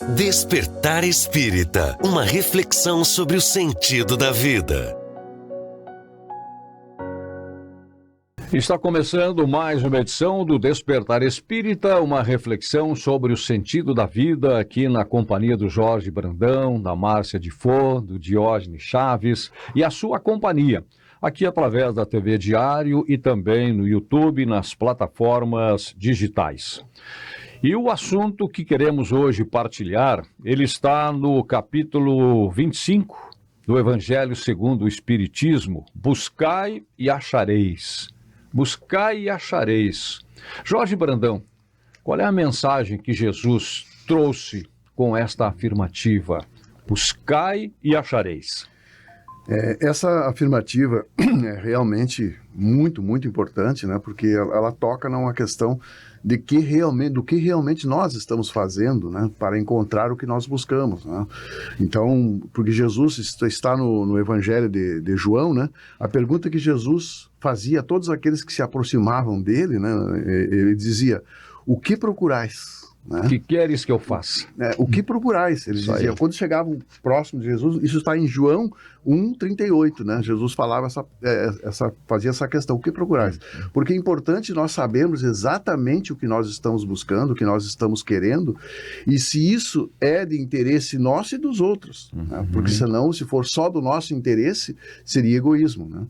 Despertar Espírita, uma reflexão sobre o sentido da vida. Está começando mais uma edição do Despertar Espírita, uma reflexão sobre o sentido da vida, aqui na companhia do Jorge Brandão, da Márcia de Fô, do Diógenes Chaves e a sua companhia, aqui através da TV Diário e também no YouTube, nas plataformas digitais. E o assunto que queremos hoje partilhar, ele está no capítulo 25 do Evangelho segundo o Espiritismo, Buscai e achareis. Buscai e achareis. Jorge Brandão, qual é a mensagem que Jesus trouxe com esta afirmativa? Buscai e achareis. Essa afirmativa é realmente muito importante, né? Porque ela toca numa questão do que realmente nós estamos fazendo, né? Para encontrar o que nós buscamos, né? Então, porque Jesus está no Evangelho de João, né? A pergunta que Jesus fazia a todos aqueles que se aproximavam dele, né? Ele dizia: o que procurais? Né? O que queres que eu faça? O que procurais? Eles diziam, quando chegavam próximo de Jesus, isso está em João 1,38, né? Jesus falava fazia essa questão, o que procurais? Porque é importante nós sabermos exatamente o que nós estamos buscando, o que nós estamos querendo, e se isso é de interesse nosso e dos outros, né? Porque senão, se for só do nosso interesse, seria egoísmo, né?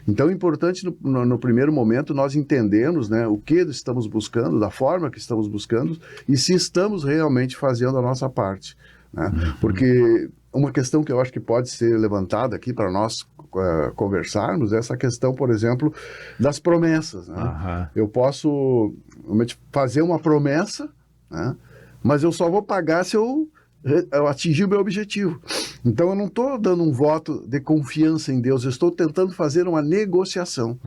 Então é importante no primeiro momento nós entendermos, né, o que estamos buscando, da forma que estamos buscando e se estamos realmente fazendo a nossa parte, né? Porque uma questão que eu acho que pode ser levantada aqui para nós conversarmos é essa questão, por exemplo, das promessas, né? Eu posso fazer uma promessa, né, mas eu só vou pagar se eu atingir o meu objetivo. Então eu não estou dando um voto de confiança em Deus, eu estou tentando fazer uma negociação.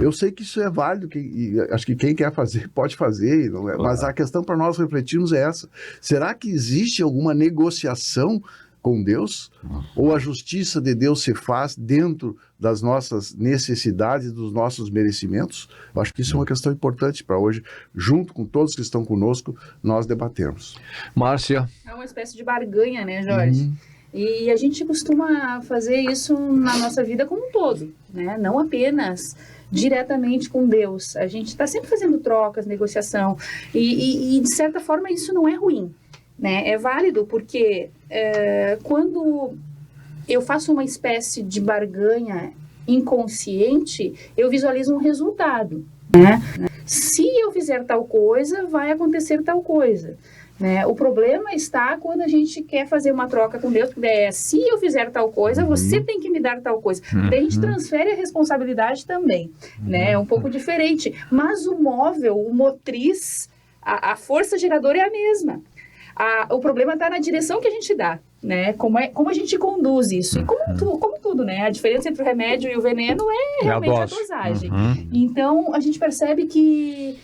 Eu sei que isso é válido, e acho que quem quer fazer pode fazer, não é? Mas a questão para nós refletirmos é essa: será que existe alguma negociação com Deus? Ou a justiça de Deus se faz dentro das nossas necessidades, dos nossos merecimentos? Eu acho que isso é uma questão importante para hoje, junto com todos que estão conosco, nós debatermos. Márcia? É uma espécie de barganha, né, Jorge? E a gente costuma fazer isso na nossa vida como um todo, né? Não apenas diretamente com Deus. A gente está sempre fazendo trocas, negociação, e de certa forma isso não é ruim, né? É válido porque quando eu faço uma espécie de barganha inconsciente, eu visualizo um resultado, né? Se eu fizer tal coisa, vai acontecer tal coisa, né? O problema está quando a gente quer fazer uma troca com Deus, porque se eu fizer tal coisa, você tem que me dar tal coisa. Daí a gente transfere a responsabilidade também, né? É um pouco diferente, mas o móvel, o motriz, a força geradora é a mesma. O problema está na direção que a gente dá, né? Como a gente conduz isso. E como tudo, né? A diferença entre o remédio e o veneno é realmente a dosagem. Então, a gente percebe que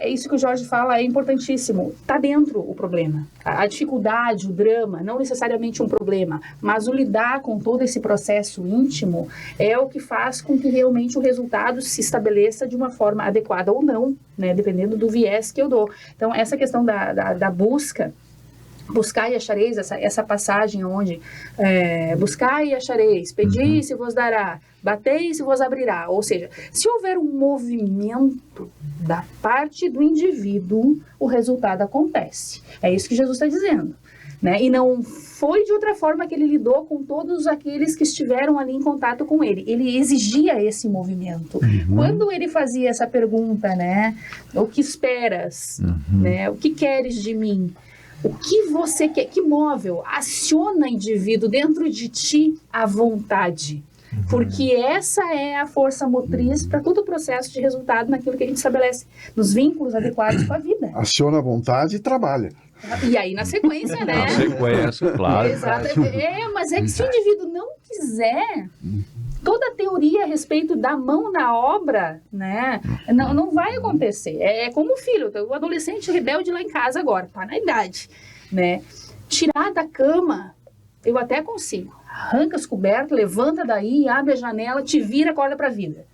isso que o Jorge fala é importantíssimo. Está dentro o problema. A dificuldade, o drama, não necessariamente um problema, mas o lidar com todo esse processo íntimo é o que faz com que realmente o resultado se estabeleça de uma forma adequada ou não, né? Dependendo do viés que eu dou. Então, essa questão da busca, buscar e achareis, essa passagem onde buscar e achareis, pedi e se vos dará, batei e se vos abrirá. Ou seja, se houver um movimento da parte do indivíduo, o resultado acontece. É isso que Jesus está dizendo, né? E não foi de outra forma que ele lidou com todos aqueles que estiveram ali em contato com ele. Ele exigia esse movimento. Quando ele fazia essa pergunta, né? O que esperas? Né? O que queres de mim? O que você quer? Que móvel aciona indivíduo dentro de ti a vontade? Porque essa é a força motriz para todo o processo de resultado naquilo que a gente estabelece, nos vínculos adequados com a vida. Aciona a vontade e trabalha. E aí na sequência, né? Na sequência, claro. Exato. Mas é que se o indivíduo não quiser, toda a teoria a respeito da mão na obra, né, não vai acontecer. É como o filho, o adolescente rebelde lá em casa agora, tá na idade, né? Tirar da cama, eu até consigo. Arranca as cobertas, levanta daí, abre a janela, te vira, acorda pra vida.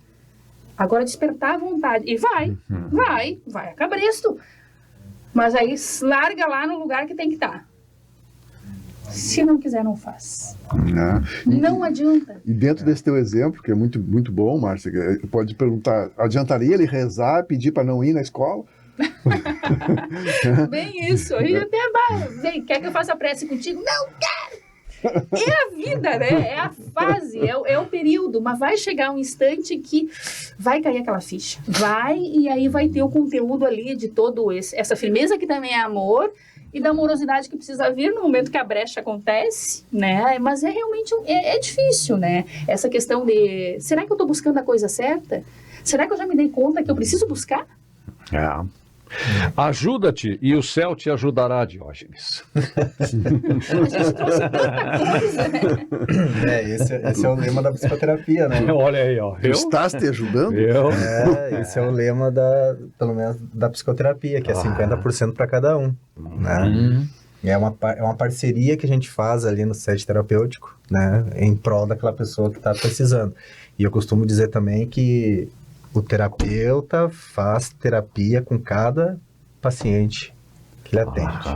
Agora despertar a vontade. E vai a cabresto. Mas aí larga lá no lugar que tem que estar. Se não quiser, não faz. Não adianta. E dentro desse teu exemplo, que é muito, muito bom, Márcia, pode perguntar, adiantaria ele rezar, pedir para não ir na escola? Bem isso. A gente até vai, quer que eu faça prece contigo? Não quero! É a vida, né? É a fase, é o período. Mas vai chegar um instante que vai cair aquela ficha. Vai, e aí vai ter o conteúdo ali de todo essa firmeza que também é amor, e da amorosidade que precisa vir no momento que a brecha acontece, né? Mas é realmente é difícil, né? Essa questão de, será que eu estou buscando a coisa certa? Será que eu já me dei conta que eu preciso buscar? Ajuda-te e o céu te ajudará, Diógenes. A gente trouxe tanta coisa, né? Esse é o lema da psicoterapia, né? Olha aí, ó. Estás te ajudando? Esse é o lema pelo menos da psicoterapia, que é 50% para cada um, né? É uma parceria que a gente faz ali no set terapêutico, né? Em prol daquela pessoa que está precisando. E eu costumo dizer também que o terapeuta faz terapia com cada paciente que ele atende.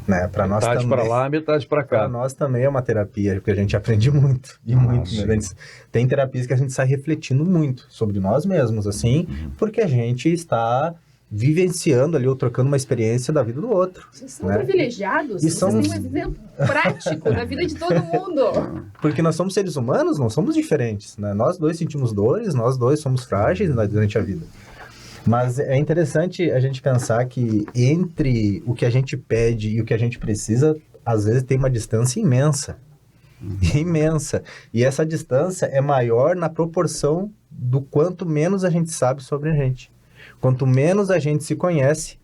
Né? Para nós metade para lá, metade para cá. Para nós também é uma terapia, porque a gente aprende muito, e muito. Né? Tem terapias que a gente sai refletindo muito sobre nós mesmos, assim, porque a gente está vivenciando ali, ou trocando uma experiência da vida do outro. Vocês são privilegiados, vocês têm um exemplo prático da vida de todo mundo. Porque nós somos seres humanos, não somos diferentes, né? Nós dois sentimos dores, nós dois somos frágeis durante a vida. Mas é interessante a gente pensar que entre o que a gente pede e o que a gente precisa, às vezes tem uma distância imensa. Imensa. E essa distância é maior na proporção do quanto menos a gente sabe sobre a gente. Quanto menos a gente se conhece,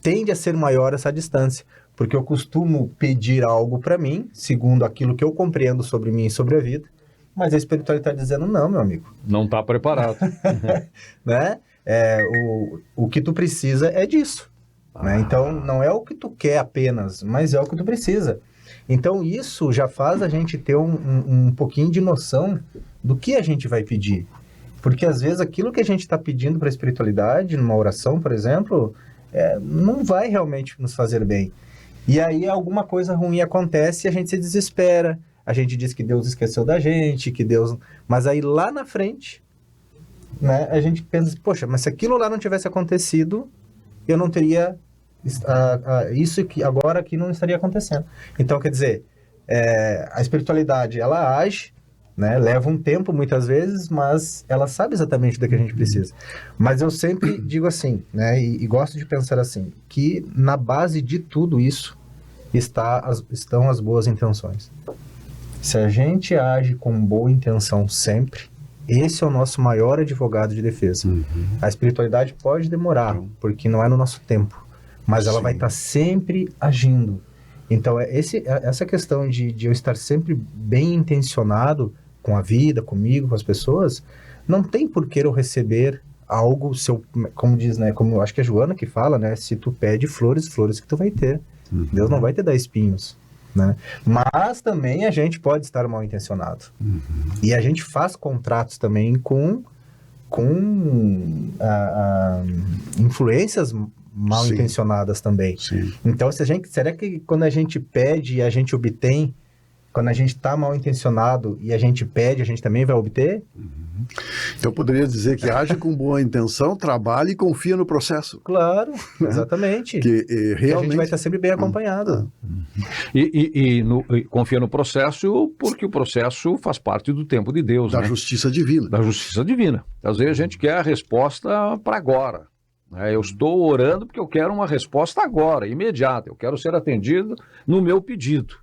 tende a ser maior essa distância. Porque eu costumo pedir algo para mim, segundo aquilo que eu compreendo sobre mim e sobre a vida, mas a espiritualidade está dizendo, não, meu amigo. Não está preparado. Né? O que tu precisa é disso. Né? Então, não é o que tu quer apenas, mas é o que tu precisa. Então, isso já faz a gente ter um pouquinho de noção do que a gente vai pedir. Porque, às vezes, aquilo que a gente está pedindo para a espiritualidade, numa oração, por exemplo, não vai realmente nos fazer bem. E aí, alguma coisa ruim acontece e a gente se desespera. A gente diz que Deus esqueceu da gente, que Deus... Mas aí, lá na frente, né, a gente pensa, poxa, mas se aquilo lá não tivesse acontecido, eu não teria... isso que agora aqui não estaria acontecendo. Então, quer dizer, a espiritualidade, ela age, né? Leva um tempo muitas vezes, mas ela sabe exatamente do que a gente precisa. Mas eu sempre digo assim, né? E gosto de pensar assim, que na base de tudo isso estão as boas intenções. Se a gente age com boa intenção sempre, esse é o nosso maior advogado de defesa. A espiritualidade pode demorar, porque não é no nosso tempo, mas ela vai estar sempre agindo. Então, essa questão de eu estar sempre bem intencionado com a vida, comigo, com as pessoas, não tem por que eu receber algo, como diz, né, como eu acho que é a Joana que fala, né, se tu pede flores, flores que tu vai ter. Deus não vai te dar espinhos, né? Mas também a gente pode estar mal intencionado. E a gente faz contratos também com influências mal intencionadas também. Sim. Então, será que quando a gente pede e a gente obtém, quando a gente está mal intencionado e a gente pede, a gente também vai obter? Então, poderia dizer que age com boa intenção, trabalha e confia no processo. Claro, exatamente. Que realmente... a gente vai estar sempre bem acompanhado. E confia no processo, porque o processo faz parte do tempo de Deus. Da justiça divina. Da justiça divina. Às vezes a gente quer a resposta para agora. Eu estou orando porque eu quero uma resposta agora, imediata. Eu quero ser atendido no meu pedido.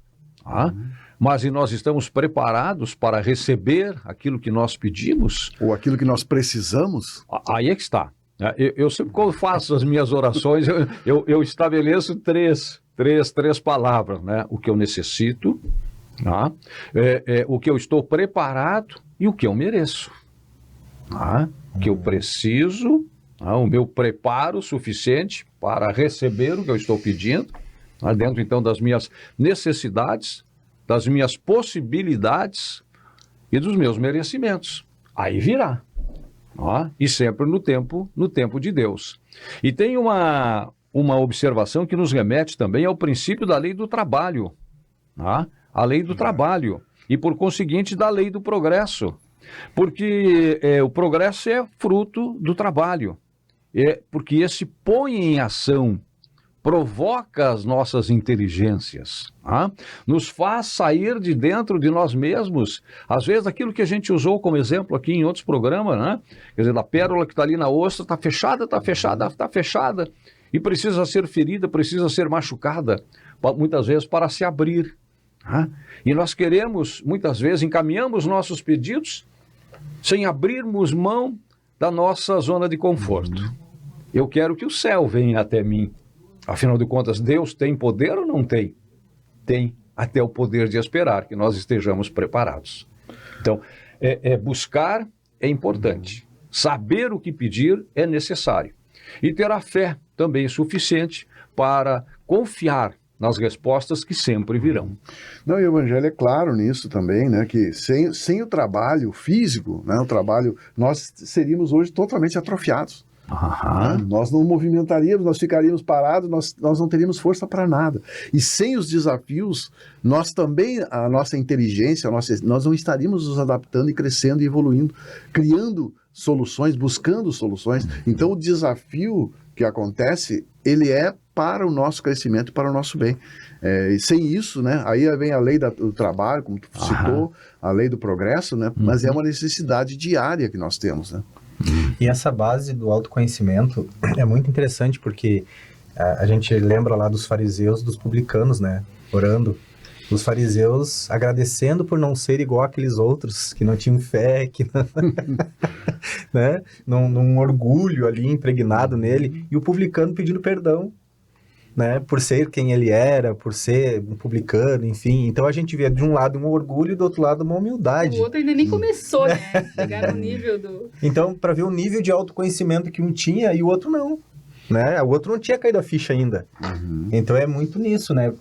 Mas e nós estamos preparados para receber aquilo que nós pedimos? Ou aquilo que nós precisamos? Aí é que está. Eu sempre, quando faço as minhas orações, eu estabeleço três palavras, né? O que eu necessito, o que eu estou preparado e o que eu mereço. O que eu preciso, o meu preparo suficiente para receber o que eu estou pedindo, dentro então das minhas necessidades, das minhas possibilidades e dos meus merecimentos. Aí virá. E sempre no tempo de Deus. E tem uma uma observação que nos remete também ao princípio da lei do trabalho, tá? A lei do trabalho e, por conseguinte, da lei do progresso, porque o progresso é fruto do trabalho, porque esse põe em ação, provoca as nossas inteligências, tá? Nos faz sair de dentro de nós mesmos, às vezes aquilo que a gente usou como exemplo aqui em outros programas, né? Quer dizer, da pérola que está ali na ostra, está fechada, e precisa ser ferida, precisa ser machucada, muitas vezes para se abrir. Tá? E nós queremos, muitas vezes, encaminhamos nossos pedidos sem abrirmos mão da nossa zona de conforto. Eu quero que o céu venha até mim. Afinal de contas, Deus tem poder ou não tem? Tem até o poder de esperar que nós estejamos preparados. Então, buscar é importante. Saber o que pedir é necessário. E ter a fé também é suficiente para confiar nas respostas que sempre virão. Não, e o Evangelho é claro nisso também, né? Que sem o trabalho físico, né? Nós seríamos hoje totalmente atrofiados. Né? Nós não movimentaríamos, nós ficaríamos parados, nós não teríamos força para nada. E sem os desafios, nós também, a nossa inteligência, nós não estaríamos nos adaptando e crescendo e evoluindo, criando soluções, buscando soluções. Então o desafio que acontece, ele é para o nosso crescimento, para o nosso bem. E sem isso, né? Aí vem a lei do trabalho, como tu citou, a lei do progresso, né? Mas é uma necessidade diária que nós temos, né? E essa base do autoconhecimento é muito interessante porque a gente lembra lá dos fariseus, dos publicanos, né? Orando. Os fariseus agradecendo por não ser igual àqueles outros que não tinham fé, que não, né? Num orgulho ali impregnado nele. E o publicano pedindo perdão, né? Por ser quem ele era, por ser um publicano, enfim. Então a gente vê de um lado um orgulho e do outro lado uma humildade. O outro ainda nem começou, né? Chegar no nível do... Então, para ver o nível de autoconhecimento que um tinha e o outro não, né? O outro não tinha caído a ficha ainda. Então é muito nisso, né?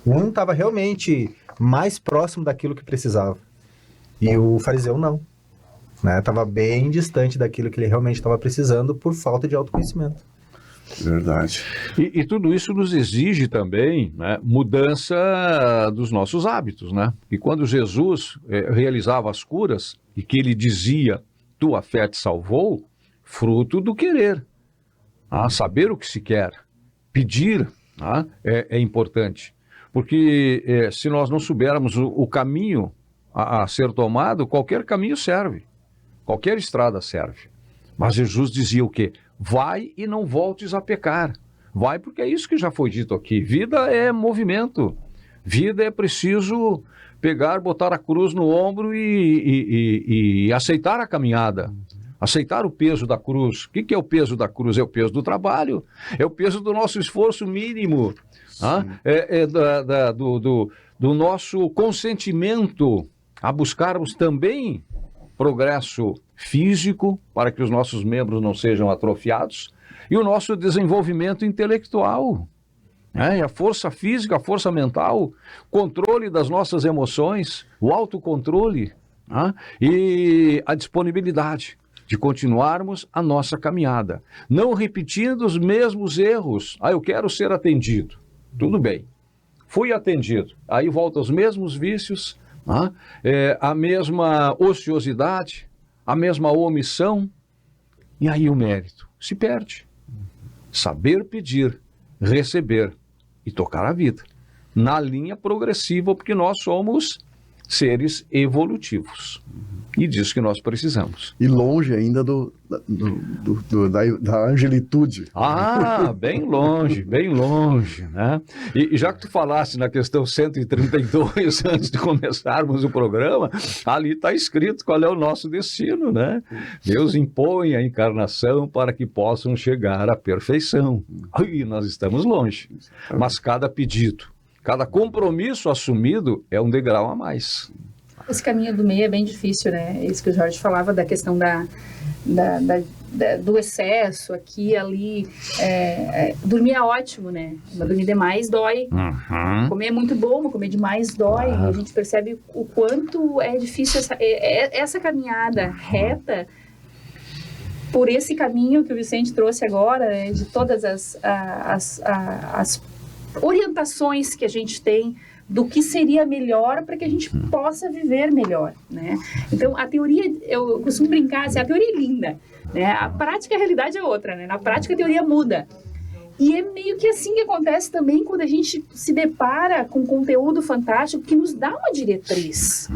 Um estava realmente mais próximo daquilo que precisava. E o fariseu não. Estava bem distante daquilo que ele realmente estava precisando por falta de autoconhecimento. Verdade. E tudo isso nos exige também, né, mudança dos nossos hábitos, né? E quando Jesus realizava as curas e que ele dizia, tua fé te salvou, fruto do querer. Saber o que se quer, pedir é importante. Porque se nós não soubermos o caminho a ser tomado, qualquer caminho serve, qualquer estrada serve. Mas Jesus dizia o quê? Vai e não voltes a pecar. Vai porque é isso que já foi dito aqui. Vida é movimento. Vida é preciso pegar, botar a cruz no ombro e aceitar a caminhada. Aceitar o peso da cruz. O que é o peso da cruz? É o peso do trabalho. É o peso do nosso esforço mínimo. Do nosso consentimento a buscarmos também progresso físico, para que os nossos membros não sejam atrofiados, e o nosso desenvolvimento intelectual, e a força física, a força mental, controle das nossas emoções, o autocontrole, e a disponibilidade de continuarmos a nossa caminhada, não repetindo os mesmos erros. Eu quero ser atendido. Tudo bem, fui atendido, aí volta os mesmos vícios, a mesma ociosidade, a mesma omissão, e aí o mérito se perde. Saber pedir, receber e tocar a vida, na linha progressiva, porque nós somos seres evolutivos. E disso que nós precisamos. E longe ainda da angelitude. Bem longe, né? E já que tu falaste na questão 132, antes de começarmos o programa, ali está escrito qual é o nosso destino, né? Deus impõe a encarnação para que possam chegar à perfeição. E nós estamos longe. Mas cada pedido, cada compromisso assumido é um degrau a mais. Esse caminho do meio é bem difícil, né? Isso que o Jorge falava da questão do excesso aqui e ali. Dormir é ótimo, né? Mas dormir demais dói. Comer é muito bom, mas comer demais dói. E a gente percebe o quanto é difícil essa caminhada reta. por esse caminho que o Vicente trouxe agora, né, de todas as orientações que a gente tem do que seria melhor para que a gente possa viver melhor, né? Então, a teoria, eu costumo brincar, assim, a teoria é linda, né? A prática, a realidade é outra, né? Na prática, a teoria muda. E é meio que assim que acontece também quando a gente se depara com conteúdo fantástico que nos dá uma diretriz.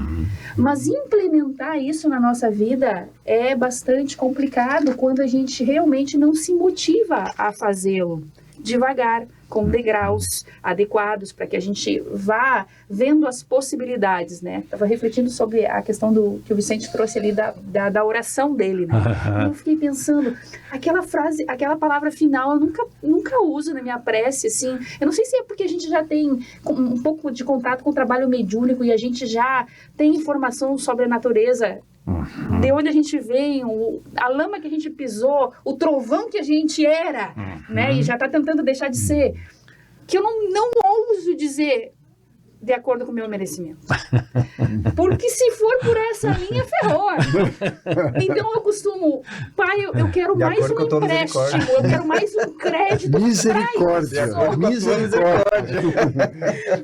Mas implementar isso na nossa vida é bastante complicado quando a gente realmente não se motiva a fazê-lo devagar, com degraus adequados para que a gente vá vendo as possibilidades, né? Estava refletindo sobre a questão que o Vicente trouxe ali da oração dele, né? E eu fiquei pensando, aquela frase, aquela palavra final, eu nunca uso na minha prece, assim. Eu não sei se é porque a gente já tem um pouco de contato com o trabalho mediúnico e a gente já tem informação sobre a natureza, de onde a gente veio, a lama que a gente pisou, o trovão que a gente era, né? E já está tentando deixar de ser. Que eu não ouso dizer de acordo com o meu merecimento. Porque se for por essa linha, ferrou. Então eu costumo, pai, eu quero mais um empréstimo, eu quero mais um crédito. Misericórdia. Misericórdia.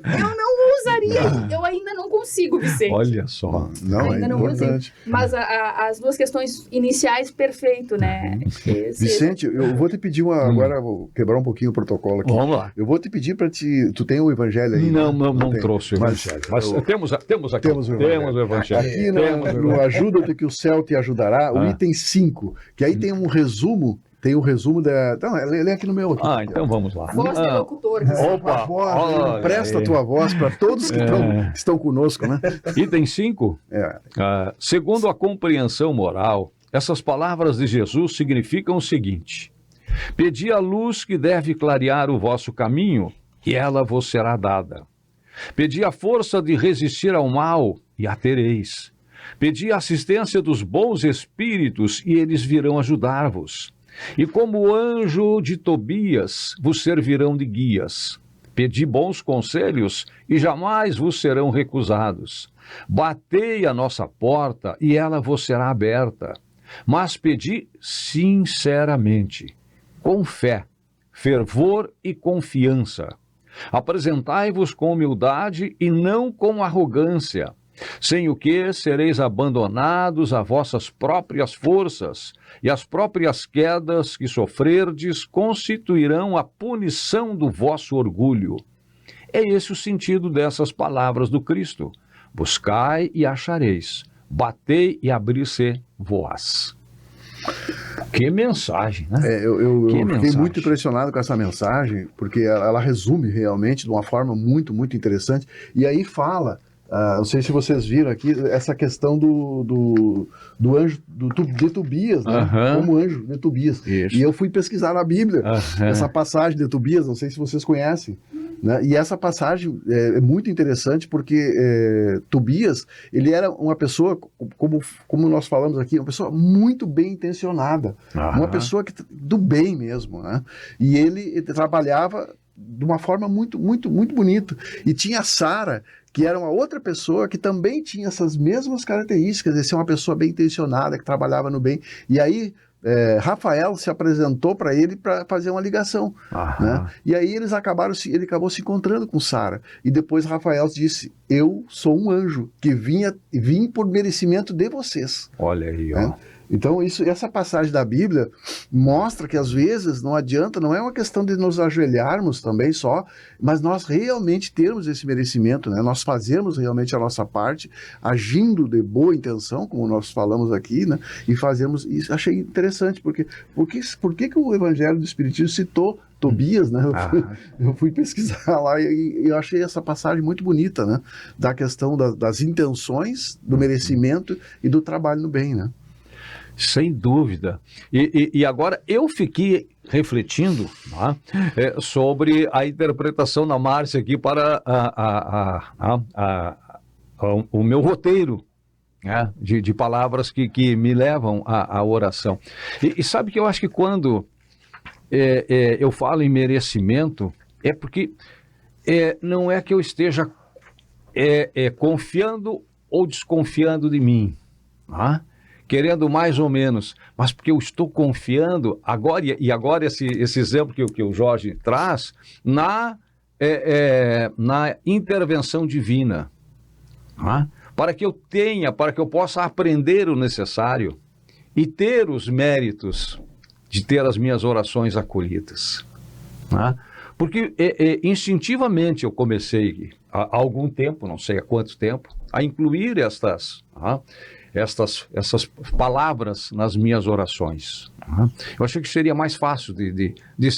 Eu não usaria, eu ainda não consigo, Vicente. Olha só. Não, ainda é não importante. consigo. Mas as duas questões iniciais, perfeito, né? Vicente, eu vou te pedir agora vou quebrar um pouquinho o protocolo aqui. Vamos lá. Eu vou te pedir para tu tem o evangelho aí? Não tem. trouxe o evangelho. Mas temos aqui. Temos o evangelho. Aqui no Ajuda-te que o céu te ajudará, o item 5, que aí tem um resumo. Tem o resumo da... Então, lê aqui no meu. Aqui, então vamos lá. Voz de locutor. Opa! Presta a tua voz para todos que estão conosco, né? Item 5. Segundo a compreensão moral, essas palavras de Jesus significam o seguinte: pedi a luz que deve clarear o vosso caminho, e ela vos será dada. Pedi a força de resistir ao mal, e a tereis. Pedi a assistência dos bons espíritos, e eles virão ajudar-vos. E como o anjo de Tobias, vos servirão de guias. Pedi bons conselhos, e jamais vos serão recusados. Batei a nossa porta, e ela vos será aberta. Mas pedi sinceramente, com fé, fervor e confiança. Apresentai-vos com humildade e não com arrogância, sem o que sereis abandonados a vossas próprias forças, e as próprias quedas que sofrerdes constituirão a punição do vosso orgulho. É esse o sentido dessas palavras do Cristo. Buscai e achareis, batei e abrir-se-vos. Que mensagem, né? Eu fiquei muito impressionado com essa mensagem, porque ela resume realmente de uma forma muito, muito interessante. E aí fala, não sei se vocês viram aqui, essa questão do anjo de Tobias, né? Como anjo de Tobias. Isso. E eu fui pesquisar na Bíblia essa passagem de Tobias, não sei se vocês conhecem. Né? E essa passagem é muito interessante porque Tobias, ele era uma pessoa, como nós falamos aqui, uma pessoa muito bem intencionada, uma pessoa do bem mesmo, né? E ele trabalhava de uma forma muito, muito, muito bonita. E tinha Sara, que era uma outra pessoa que também tinha essas mesmas características, de ser uma pessoa bem intencionada, que trabalhava no bem. E aí Rafael se apresentou para ele para fazer uma ligação, né? E aí ele acabou se encontrando com Sara, e depois Rafael disse: eu sou um anjo que vim por merecimento de vocês. Olha aí, né? Então essa passagem da Bíblia mostra que às vezes não adianta, não é uma questão de nos ajoelharmos também só, mas nós realmente termos esse merecimento, né? Nós fazemos realmente a nossa parte, agindo de boa intenção, como nós falamos aqui, né? E fazemos isso. Achei interessante, por que o Evangelho do Espiritismo citou Tobias, né? Eu fui pesquisar lá e eu achei essa passagem muito bonita, né? Da questão das intenções, do merecimento e do trabalho no bem, né? Sem dúvida. E agora eu fiquei refletindo sobre a interpretação da Márcia aqui para o meu roteiro, né, de palavras que me levam à oração. E sabe que eu acho que quando eu falo em merecimento, é porque não é que eu esteja confiando ou desconfiando de mim, querendo mais ou menos, mas porque eu estou confiando, agora esse exemplo que o Jorge traz, na intervenção divina, tá? Para que eu possa aprender o necessário e ter os méritos de ter as minhas orações acolhidas, tá? Porque instintivamente eu comecei, há algum tempo, não sei há quanto tempo, a incluir essas palavras nas minhas orações. Eu achei que seria mais fácil de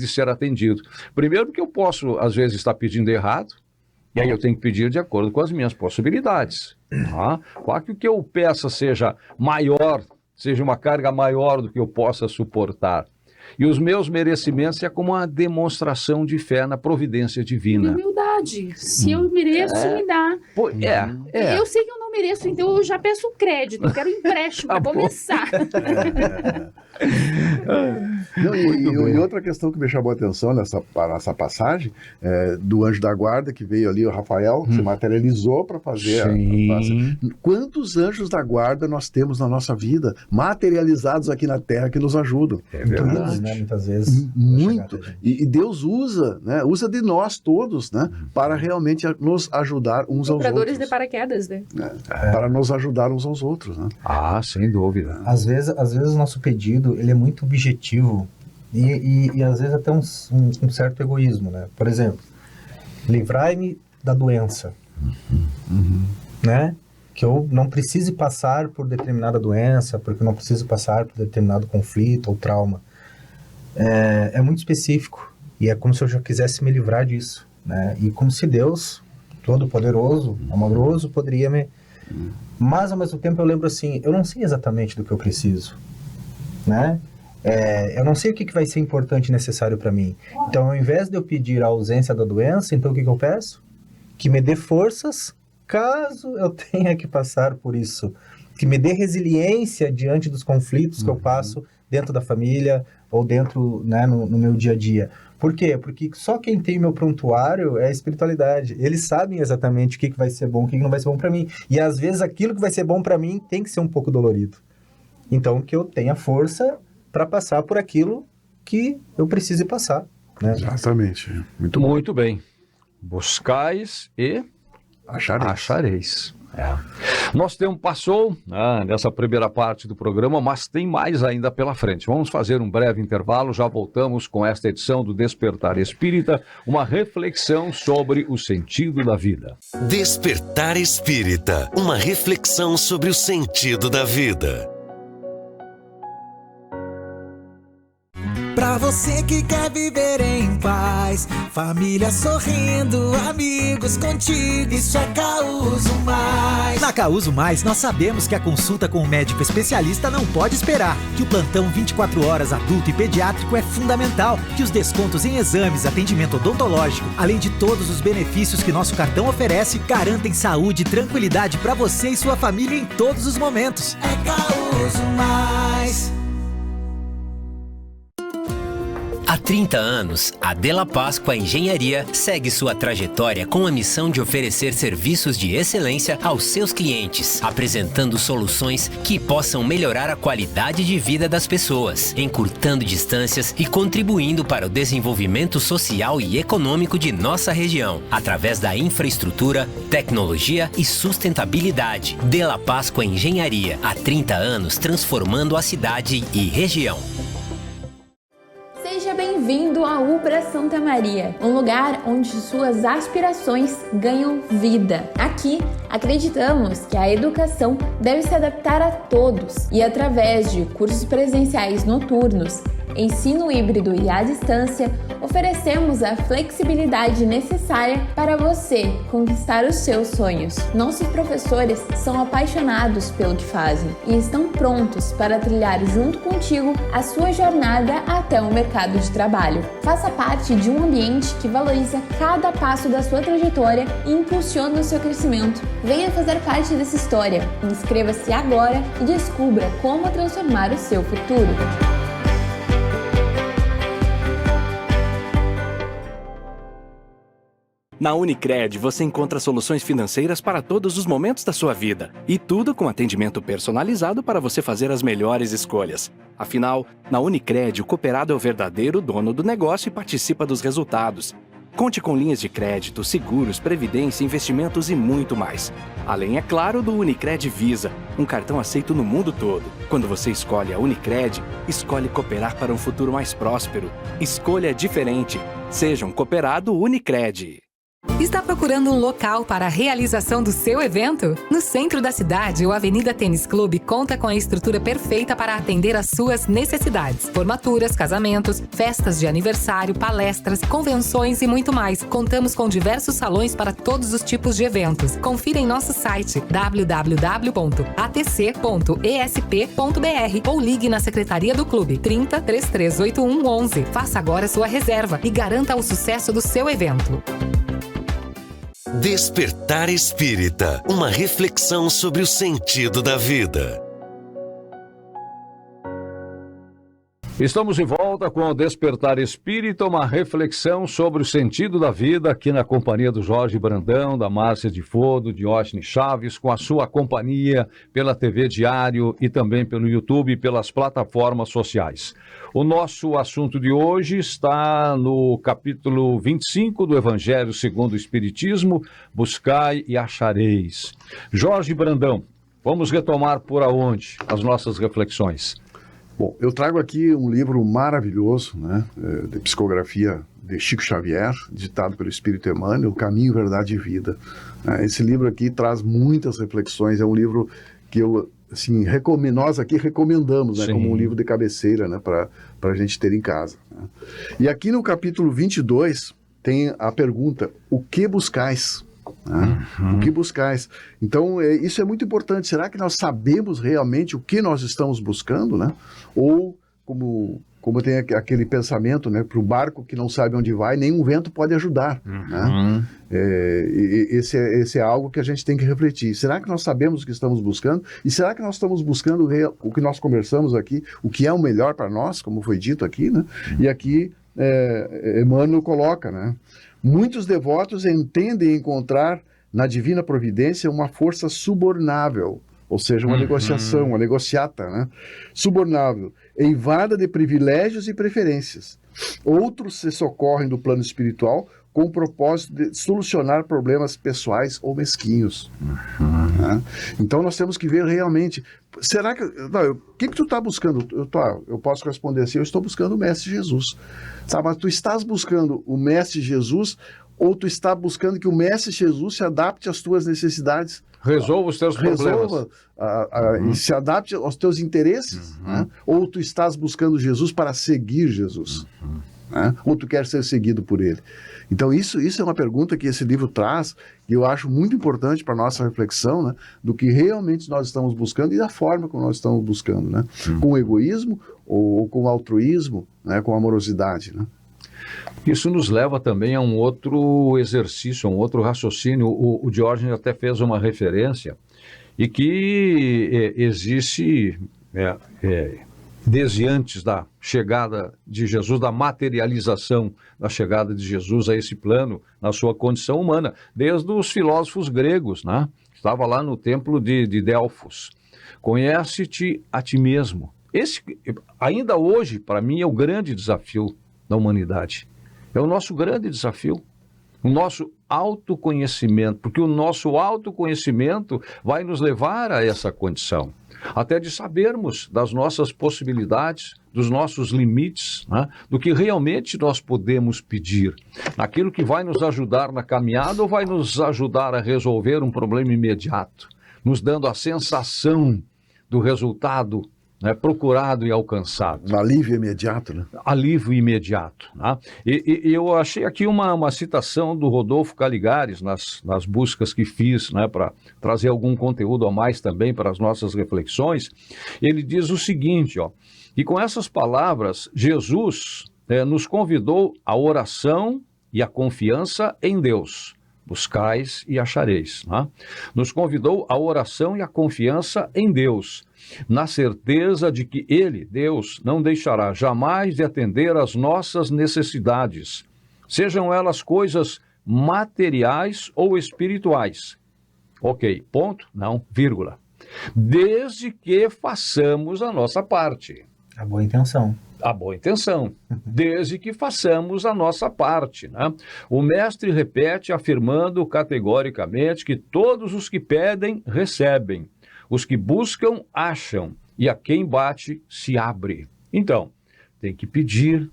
ser atendido. Primeiro porque eu posso, às vezes, estar pedindo errado, e aí eu tenho que pedir de acordo com as minhas possibilidades. Para que o que eu peça seja maior, seja uma carga maior do que eu possa suportar. E os meus merecimentos é como uma demonstração de fé na providência divina. Humildade. Se eu mereço, me dá. Eu sei que eu não mereço, então eu já peço crédito, eu quero empréstimo para começar. E outra questão que me chamou a atenção nessa passagem, do anjo da guarda que veio ali, o Rafael, se materializou para fazer Quantos anjos da guarda nós temos na nossa vida, materializados aqui na Terra, que nos ajudam? É verdade, né? Muitas vezes. Muito. E Deus usa de nós todos, né, para realmente nos ajudar uns aos outros. Compradores de paraquedas, né? Para nos ajudar uns aos outros, né? Sem dúvida. Às vezes o nosso pedido, ele é muito objetivo e às vezes até um certo egoísmo, né? Por exemplo, livrai-me da doença, né? Que eu não precise passar por determinada doença, porque eu não preciso passar por determinado conflito ou trauma. É muito específico e é como se eu já quisesse me livrar disso, né? E como se Deus, todo-poderoso, amoroso, poderia me... Mas ao mesmo tempo eu lembro assim, eu não sei exatamente do que eu preciso, né? Eu não sei o que vai ser importante e necessário para mim. Então, ao invés de eu pedir a ausência da doença, então o que eu peço? Que me dê forças caso eu tenha que passar por isso. Que me dê resiliência diante dos conflitos que eu passo dentro da família ou dentro, né, no meu dia a dia. Por quê? Porque só quem tem o meu prontuário é a espiritualidade. Eles sabem exatamente o que vai ser bom, o que não vai ser bom para mim. E às vezes aquilo que vai ser bom para mim tem que ser um pouco dolorido. Então, que eu tenha força para passar por aquilo que eu precise passar, né? Exatamente. Muito bem. Buscais e achareis. Nosso tempo passou nessa primeira parte do programa, mas tem mais ainda pela frente. Vamos fazer um breve intervalo, já voltamos com esta edição do Despertar Espírita, uma reflexão sobre o sentido da vida. Despertar Espírita, uma reflexão sobre o sentido da vida. Pra você que quer viver em paz, família sorrindo, amigos contigo, isso é Causo Mais. Na Causo Mais, nós sabemos que a consulta com um médico especialista não pode esperar, que o plantão 24 horas adulto e pediátrico é fundamental, que os descontos em exames, atendimento odontológico, além de todos os benefícios que nosso cartão oferece, garantem saúde e tranquilidade pra você e sua família em todos os momentos. É Causo Mais. Há 30 anos, a Della Páscoa Engenharia segue sua trajetória com a missão de oferecer serviços de excelência aos seus clientes, apresentando soluções que possam melhorar a qualidade de vida das pessoas, encurtando distâncias e contribuindo para o desenvolvimento social e econômico de nossa região, através da infraestrutura, tecnologia e sustentabilidade. Della Páscoa Engenharia, há 30 anos transformando a cidade e região. Seja bem-vindo à Ubra Santa Maria, um lugar onde suas aspirações ganham vida. Aqui, acreditamos que a educação deve se adaptar a todos e através de cursos presenciais noturnos, ensino híbrido e à distância, oferecemos a flexibilidade necessária para você conquistar os seus sonhos. Nossos professores são apaixonados pelo que fazem e estão prontos para trilhar junto contigo a sua jornada até o mercado de trabalho. Faça parte de um ambiente que valoriza cada passo da sua trajetória e impulsiona o seu crescimento. Venha fazer parte dessa história. Inscreva-se agora e descubra como transformar o seu futuro. Na Unicred, você encontra soluções financeiras para todos os momentos da sua vida. E tudo com atendimento personalizado para você fazer as melhores escolhas. Afinal, na Unicred, o cooperado é o verdadeiro dono do negócio e participa dos resultados. Conte com linhas de crédito, seguros, previdência, investimentos e muito mais. Além, é claro, do Unicred Visa, um cartão aceito no mundo todo. Quando você escolhe a Unicred, escolhe cooperar para um futuro mais próspero. Escolha diferente. Seja um cooperado Unicred. Está procurando um local para a realização do seu evento? No centro da cidade, o Avenida Tênis Clube conta com a estrutura perfeita para atender às suas necessidades. Formaturas, casamentos, festas de aniversário, palestras, convenções e muito mais. Contamos com diversos salões para todos os tipos de eventos. Confira em nosso site www.atc.esp.br ou ligue na Secretaria do Clube 30 3381 11. Faça agora sua reserva e garanta o sucesso do seu evento. Despertar Espírita, uma reflexão sobre o sentido da vida. Estamos de volta com o Despertar Espírita, uma reflexão sobre o sentido da vida, aqui na companhia do Jorge Brandão, da Márcia de Fo, do Diógenes Chaves, com a sua companhia pela TV Diário e também pelo YouTube e pelas plataformas sociais. O nosso assunto de hoje está no capítulo 25 do Evangelho segundo o Espiritismo, Buscai e Achareis. Jorge Brandão, vamos retomar por aonde as nossas reflexões? Bom, eu trago aqui um livro maravilhoso, né, de psicografia de Chico Xavier, ditado pelo Espírito Emmanuel, Caminho, Verdade e Vida. Esse livro aqui traz muitas reflexões, é um livro que eu, assim, nós aqui recomendamos, né, como um livro de cabeceira, né, para a gente ter em casa. Né. E aqui no capítulo 22 tem a pergunta, o que buscais? O que buscais? Então, isso é muito importante. Será que nós sabemos realmente o que nós estamos buscando, né? Ou, como tem aquele pensamento, né? Para o barco que não sabe onde vai, nenhum vento pode ajudar. Né? Esse é algo que a gente tem que refletir. Será que nós sabemos o que estamos buscando? E será que nós estamos buscando o que nós conversamos aqui, o que é o melhor para nós, como foi dito aqui, né? E aqui, Emmanuel coloca, né? Muitos devotos entendem encontrar na divina providência uma força subornável, ou seja, uma negociação, uma negociata, né? Subornável, eivada de privilégios e preferências. Outros se socorrem do plano espiritual com o propósito de solucionar problemas pessoais ou mesquinhos. Né? Então nós temos que ver realmente, será que... o que tu está buscando? Eu posso responder assim, eu estou buscando o Mestre Jesus. Sabe, mas tu estás buscando o Mestre Jesus ou tu está buscando que o Mestre Jesus se adapte às tuas necessidades? Resolva os teus problemas. E se adapte aos teus interesses? Né? Ou tu estás buscando Jesus para seguir Jesus? Né? Ou tu quer ser seguido por ele? Então isso é uma pergunta que esse livro traz, e eu acho muito importante para a nossa reflexão, né, do que realmente nós estamos buscando e da forma como nós estamos buscando, né? Com egoísmo ou com altruísmo, né, com amorosidade. Né? Isso nos leva também a um outro exercício, a um outro raciocínio. O Diógenes até fez uma referência, e que existe... desde antes da chegada de Jesus, da materialização da chegada de Jesus a esse plano, na sua condição humana, desde os filósofos gregos, né? Estava lá no templo de Delfos. Conhece-te a ti mesmo. Esse, ainda hoje, para mim, é o grande desafio da humanidade. É o nosso grande desafio. O nosso autoconhecimento, porque o nosso autoconhecimento vai nos levar a essa condição. Até de sabermos das nossas possibilidades, dos nossos limites, né? Do que realmente nós podemos pedir. Aquilo que vai nos ajudar na caminhada ou vai nos ajudar a resolver um problema imediato, nos dando a sensação do resultado, né, procurado e alcançado. Um alívio imediato, né? Alívio imediato. Né? E eu achei aqui uma citação do Rodolfo Caligares nas buscas que fiz, né, para trazer algum conteúdo a mais também para as nossas reflexões. Ele diz o seguinte, ó, e com essas palavras, Jesus nos convidou à oração e à confiança em Deus. Buscais e achareis. Né? Nos convidou à oração e à confiança em Deus, na certeza de que Ele, Deus, não deixará jamais de atender às nossas necessidades, sejam elas coisas materiais ou espirituais. Ok, ponto? Não, vírgula. Desde que façamos a nossa parte. A boa intenção. A boa intenção, desde que façamos a nossa parte, né? O mestre repete afirmando categoricamente que todos os que pedem, recebem. Os que buscam, acham. E a quem bate, se abre. Então, tem que pedir,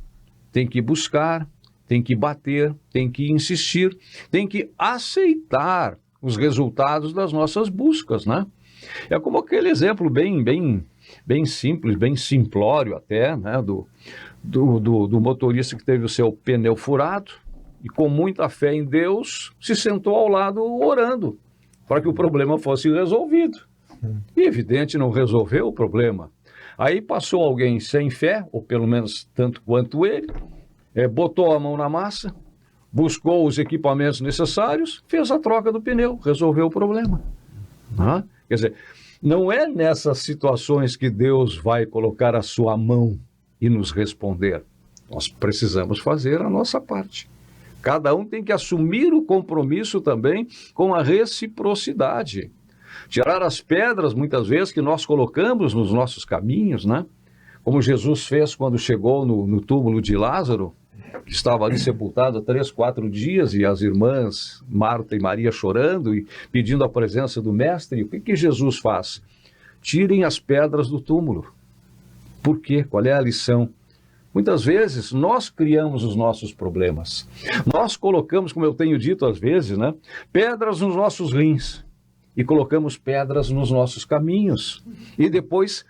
tem que buscar, tem que bater, tem que insistir, tem que aceitar os resultados das nossas buscas, né? É como aquele exemplo bem simples, bem simplório até, né, do motorista que teve o seu pneu furado e com muita fé em Deus se sentou ao lado orando para que o problema fosse resolvido. E evidente não resolveu o problema. Aí passou alguém sem fé, ou pelo menos tanto quanto ele, botou a mão na massa, buscou os equipamentos necessários, fez a troca do pneu, resolveu o problema. Quer dizer, não é nessas situações que Deus vai colocar a sua mão e nos responder. Nós precisamos fazer a nossa parte. Cada um tem que assumir o compromisso também com a reciprocidade. Tirar as pedras, muitas vezes, que nós colocamos nos nossos caminhos, né? Como Jesus fez quando chegou no túmulo de Lázaro, que estava ali sepultado há 3, 4 dias, e as irmãs Marta e Maria chorando e pedindo a presença do Mestre. O que Jesus faz? Tirem as pedras do túmulo. Por quê? Qual é a lição? Muitas vezes nós criamos os nossos problemas. Nós colocamos, como eu tenho dito às vezes, né, pedras nos nossos rins e colocamos pedras nos nossos caminhos. E depois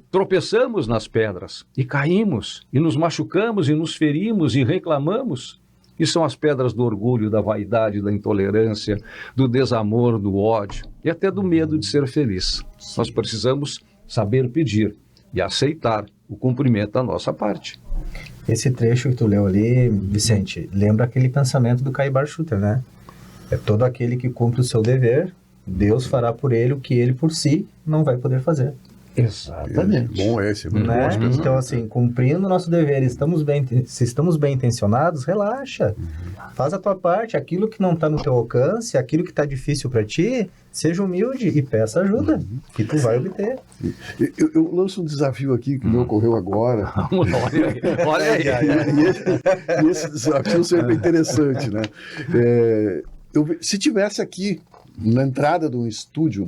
tropeçamos nas pedras e caímos e nos machucamos e nos ferimos e reclamamos. E são as pedras do orgulho, da vaidade, da intolerância, do desamor, do ódio e até do medo de ser feliz. Nós precisamos saber pedir e aceitar o cumprimento da nossa parte. Esse trecho que tu leu ali, Vicente, lembra aquele pensamento do Caibar Schutter, né? É todo aquele que cumpre o seu dever, Deus fará por ele o que ele por si não vai poder fazer. Exatamente. Bom esse, né? Então, assim, cumprindo o nosso dever, se estamos bem intencionados, relaxa. Faz a tua parte, aquilo que não está no teu alcance, aquilo que está difícil para ti, seja humilde e peça ajuda, que tu vai obter. Eu lanço um desafio aqui que me ocorreu agora. Olha aí. E esse desafio sempre é interessante, né? Se tivesse aqui na entrada do estúdio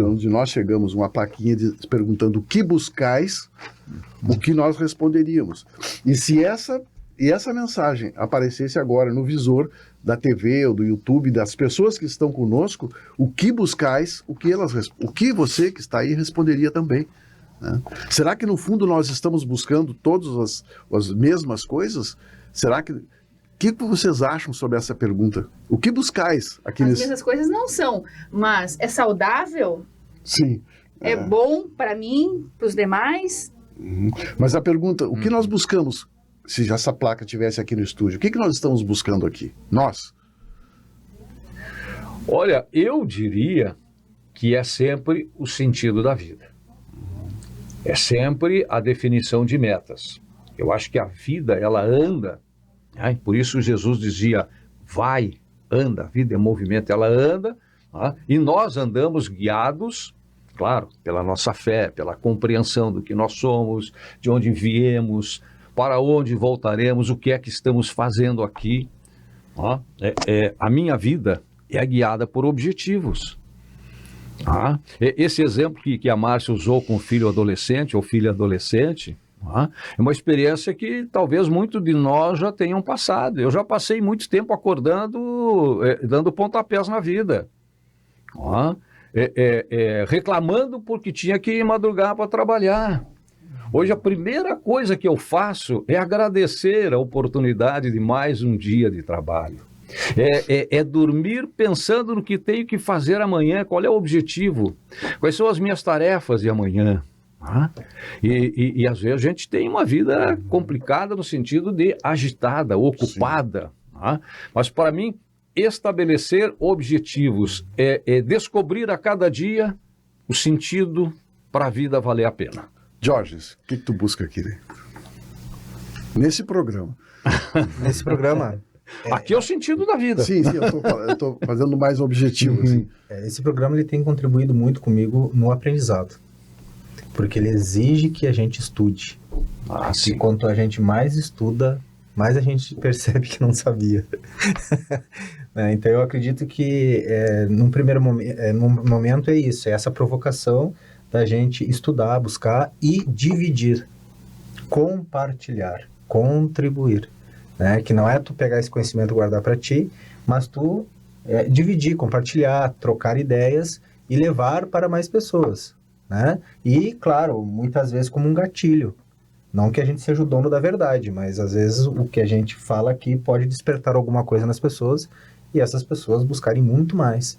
onde nós chegamos, uma plaquinha perguntando o que buscais, o que nós responderíamos. E se essa mensagem aparecesse agora no visor da TV ou do YouTube, das pessoas que estão conosco, o que buscais, o que você que está aí responderia também, né? Será que no fundo nós estamos buscando todas as mesmas coisas? Será que... O que vocês acham sobre essa pergunta? O que buscais aqui As mesmas coisas não são, mas é saudável? Sim. É bom para mim, para os demais? Mas a pergunta, o que nós buscamos, se essa placa estivesse aqui no estúdio, o que nós estamos buscando aqui? Nós? Olha, eu diria que é sempre o sentido da vida. É sempre a definição de metas. Eu acho que a vida, ela anda. Por isso Jesus dizia, vai, anda, a vida é movimento, ela anda, e nós andamos guiados, claro, pela nossa fé, pela compreensão do que nós somos, de onde viemos, para onde voltaremos, o que é que estamos fazendo aqui. A minha vida é guiada por objetivos. Esse exemplo que a Márcia usou com o filho adolescente ou filha adolescente, é uma experiência que talvez muitos de nós já tenham passado. Eu já passei muito tempo acordando, dando pontapés na vida, reclamando porque tinha que madrugar para trabalhar. Hoje a primeira coisa que eu faço é agradecer a oportunidade de mais um dia de trabalho. É dormir pensando no que tenho que fazer amanhã, qual é o objetivo, quais são as minhas tarefas de amanhã. E às vezes a gente tem uma vida complicada no sentido de agitada, ocupada. Mas para mim, estabelecer objetivos é descobrir a cada dia o sentido para a vida valer a pena. Jorge, o que tu busca aqui dentro? Nesse programa? Nesse programa, Aqui é o sentido da vida. Sim, eu tô fazendo mais objetivo. Assim. Esse programa ele tem contribuído muito comigo no aprendizado. Porque ele exige que a gente estude. E quanto a gente mais estuda, mais a gente percebe que não sabia. Então eu acredito que num primeiro momento é isso, é essa provocação da gente estudar, buscar e dividir, compartilhar, contribuir. Né? Que não é tu pegar esse conhecimento e guardar para ti, mas tu dividir, compartilhar, trocar ideias e levar para mais pessoas. Né? E, claro, muitas vezes como um gatilho. Não que a gente seja o dono da verdade, mas às vezes o que a gente fala aqui pode despertar alguma coisa nas pessoas e essas pessoas buscarem muito mais.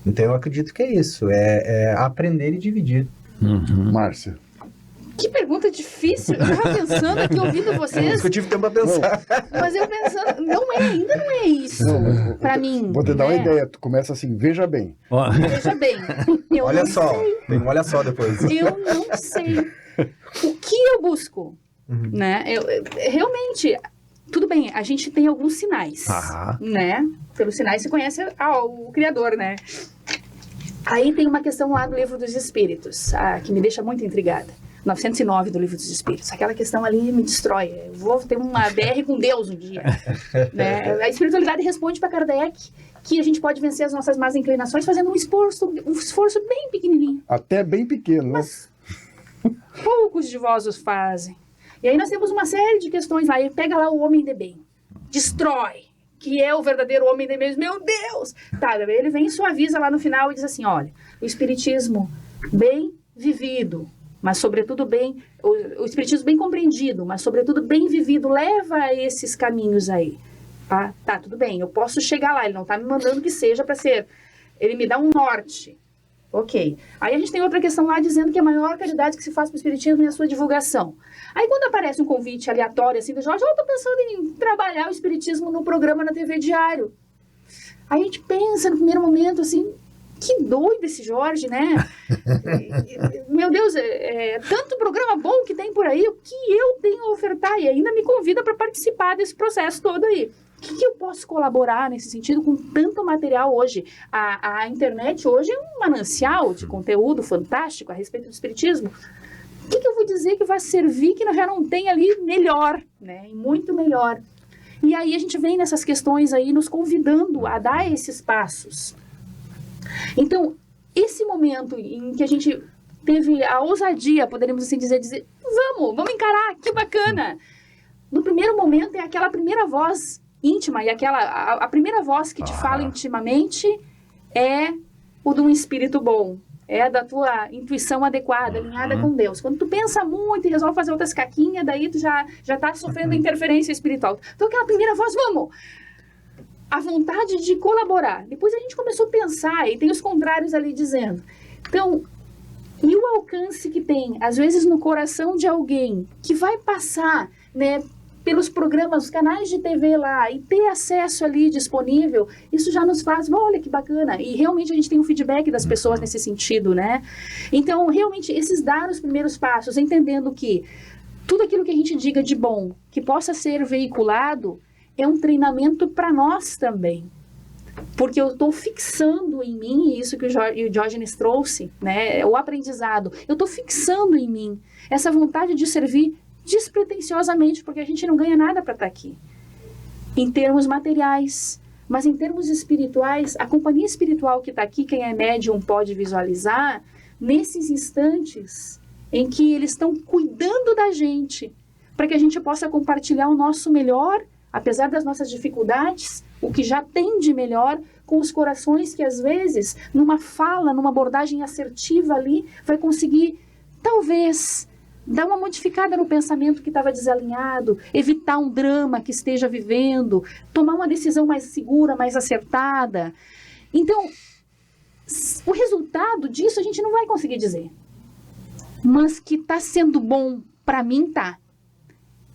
Então eu acredito que é isso, é aprender e dividir. Márcia. Que pergunta difícil. Eu estava pensando aqui, ouvindo vocês. Eu tive tempo para pensar. Mas eu pensando, ainda não é isso para mim. Vou te dar uma ideia. Tu começa assim, veja bem. Veja bem. Olha só. Tem um olha só depois. Eu não sei o que eu busco. Né? Realmente, tudo bem, a gente tem alguns sinais. Né? Pelos sinais se conhece o Criador, né? Aí tem uma questão lá do Livro dos Espíritos, que me deixa muito intrigada. 909 do Livro dos Espíritos. Aquela questão ali me destrói. Eu vou ter uma BR com Deus um dia. Né? A espiritualidade responde para Kardec que a gente pode vencer as nossas más inclinações fazendo um esforço bem pequenininho. Até bem pequeno, mas poucos de vós os fazem. E aí nós temos uma série de questões lá. Ele pega lá o homem de bem. Destrói. Que é o verdadeiro homem de bem. Meu Deus! Tá, ele vem e suaviza lá no final e diz assim, olha, o espiritismo bem vivido, mas sobretudo bem, o espiritismo bem compreendido, mas sobretudo bem vivido, leva a esses caminhos aí. Tá, tudo bem, eu posso chegar lá, ele não tá me mandando que seja para ser, ele me dá um norte. Ok. Aí a gente tem outra questão lá dizendo que a maior caridade que se faz para o espiritismo é a sua divulgação. Aí quando aparece um convite aleatório assim do Jorge, eu tô pensando em trabalhar o espiritismo no programa na TV Diário. Aí a gente pensa no primeiro momento assim, que doido esse Jorge, né? Meu Deus, tanto programa bom que tem por aí, o que eu tenho a ofertar? E ainda me convida para participar desse processo todo aí. O que eu posso colaborar nesse sentido com tanto material hoje? A internet hoje é um manancial de conteúdo fantástico a respeito do espiritismo. O que eu vou dizer que vai servir que já não tem ali melhor, né? Muito melhor. E aí a gente vem nessas questões aí nos convidando a dar esses passos. Então, esse momento em que a gente teve a ousadia, poderíamos assim dizer, vamos encarar, que bacana. No primeiro momento é aquela primeira voz íntima, e a primeira voz que te fala intimamente é o de um espírito bom, é da tua intuição adequada, alinhada com Deus. Quando tu pensa muito e resolve fazer outras caquinhas, daí tu já tá sofrendo interferência espiritual. Então aquela primeira voz, vamos! A vontade de colaborar. Depois a gente começou a pensar, e tem os contrários ali dizendo. Então, e o alcance que tem, às vezes no coração de alguém que vai passar, né, pelos programas, os canais de TV lá, e ter acesso ali disponível, isso já nos faz, olha que bacana. E realmente a gente tem um feedback das pessoas nesse sentido, né? Então, realmente, esses dar os primeiros passos, entendendo que tudo aquilo que a gente diga de bom, que possa ser veiculado, é um treinamento para nós também. Porque eu estou fixando em mim, isso que o Diógenes trouxe, né, o aprendizado, eu estou fixando em mim essa vontade de servir despretensiosamente, porque a gente não ganha nada para estar aqui. Em termos materiais, mas em termos espirituais, a companhia espiritual que está aqui, quem é médium pode visualizar, nesses instantes em que eles estão cuidando da gente, para que a gente possa compartilhar o nosso melhor, apesar das nossas dificuldades, o que já tem de melhor, com os corações que às vezes, numa fala, numa abordagem assertiva ali, vai conseguir, talvez, dar uma modificada no pensamento que estava desalinhado, evitar um drama que esteja vivendo, tomar uma decisão mais segura, mais acertada. Então, o resultado disso a gente não vai conseguir dizer. Mas que está sendo bom, para mim tá.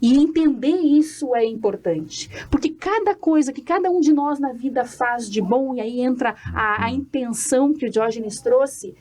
E entender isso é importante. Porque cada coisa que cada um de nós na vida faz de bom, e aí entra a intenção que o Diógenes trouxe,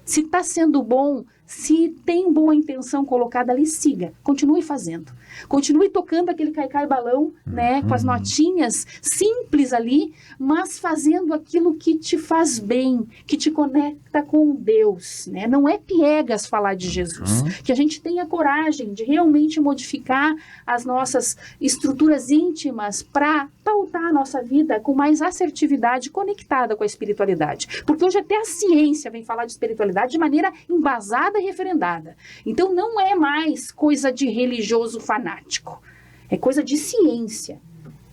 se está sendo bom, Se tem boa intenção colocada ali, siga, continue fazendo. Continue tocando aquele cai-cai balão, né, com as notinhas simples ali, mas fazendo aquilo que te faz bem, que te conecta com Deus, né? Não é piegas falar de Jesus. Que a gente tenha coragem de realmente modificar as nossas estruturas íntimas para pautar a nossa vida com mais assertividade, conectada com a espiritualidade. Porque hoje até a ciência vem falar de espiritualidade de maneira embasada e referendada. Então não é mais coisa de religioso fanático, é coisa de ciência.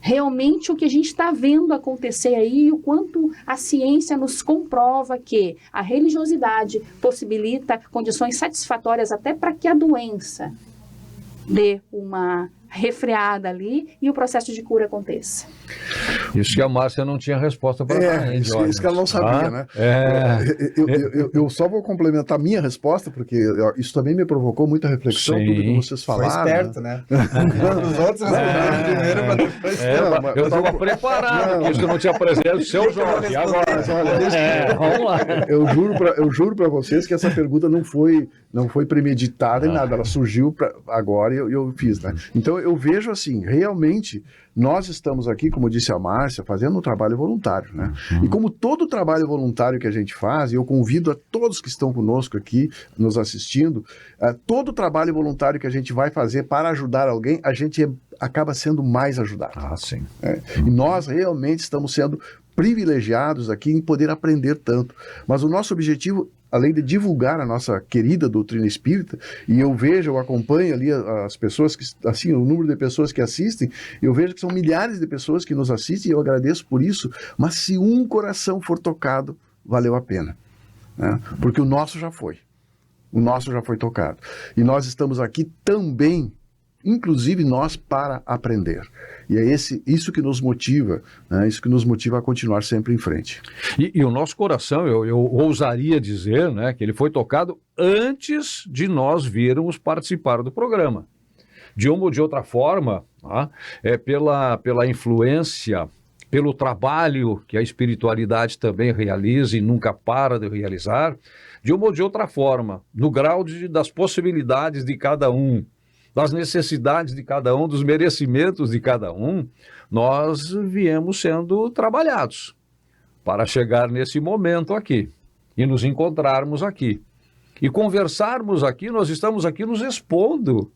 Realmente o que a gente está vendo acontecer aí, o quanto a ciência nos comprova que a religiosidade possibilita condições satisfatórias até para que a doença dê uma refreada ali e o processo de cura aconteça. Isso que a Márcia não tinha resposta para dar. Isso que ela não sabia, né? Eu só vou complementar a minha resposta, porque isso também me provocou muita reflexão, tudo que vocês falaram. Foi esperto, né? Os outros responderam primeiro para depois. Eu estava preparado, porque isso não tinha presente o seu Jorge. Agora, vamos lá. Eu juro para vocês que essa pergunta não foi premeditada em nada, ela surgiu agora e eu fiz, né? Então eu vejo assim, realmente nós estamos aqui, como disse a Márcia, fazendo um trabalho voluntário, né? E como todo trabalho voluntário que a gente faz, e eu convido a todos que estão conosco aqui, nos assistindo, todo trabalho voluntário que a gente vai fazer para ajudar alguém, a gente acaba sendo mais ajudado. Sim. E nós realmente estamos sendo privilegiados aqui em poder aprender tanto. Mas o nosso objetivo, além de divulgar a nossa querida doutrina espírita, e eu acompanho ali as pessoas, assim, o número de pessoas que assistem, eu vejo que são milhares de pessoas que nos assistem, e eu agradeço por isso, mas se um coração for tocado, valeu a pena, né? Porque o nosso já foi tocado. E nós estamos aqui também, inclusive nós, para aprender. E é isso que nos motiva, né? Isso que nos motiva a continuar sempre em frente. E o nosso coração, eu ousaria dizer, né, que ele foi tocado antes de nós virmos participar do programa. De uma ou de outra forma, pela influência, pelo trabalho que a espiritualidade também realiza e nunca para de realizar, de uma ou de outra forma, no grau das possibilidades de cada um, das necessidades de cada um, dos merecimentos de cada um, nós viemos sendo trabalhados para chegar nesse momento aqui e nos encontrarmos aqui. E conversarmos aqui, nós estamos aqui nos expondo.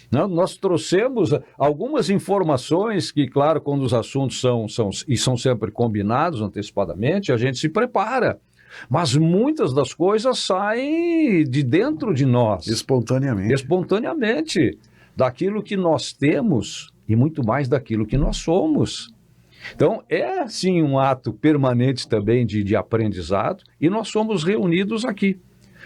Nós trouxemos algumas informações que, claro, quando os assuntos são sempre combinados antecipadamente, a gente se prepara. Mas muitas das coisas saem de dentro de nós. Espontaneamente. Daquilo que nós temos e muito mais daquilo que nós somos. Então, é sim um ato permanente também de aprendizado, e nós somos reunidos aqui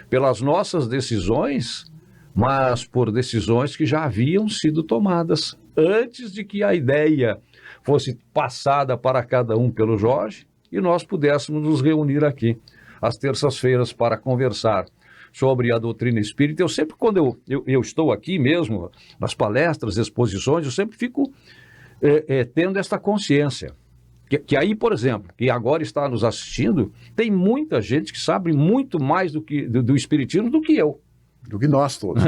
pelas nossas decisões, mas por decisões que já haviam sido tomadas antes de que a ideia fosse passada para cada um pelo Jorge e nós pudéssemos nos reunir aqui às terças-feiras para conversar sobre a doutrina espírita. Eu sempre, quando eu estou aqui mesmo, nas palestras, exposições, eu sempre fico tendo esta consciência. Que aí, por exemplo, que agora está nos assistindo, tem muita gente que sabe muito mais do espiritismo do que eu. Do que nós todos.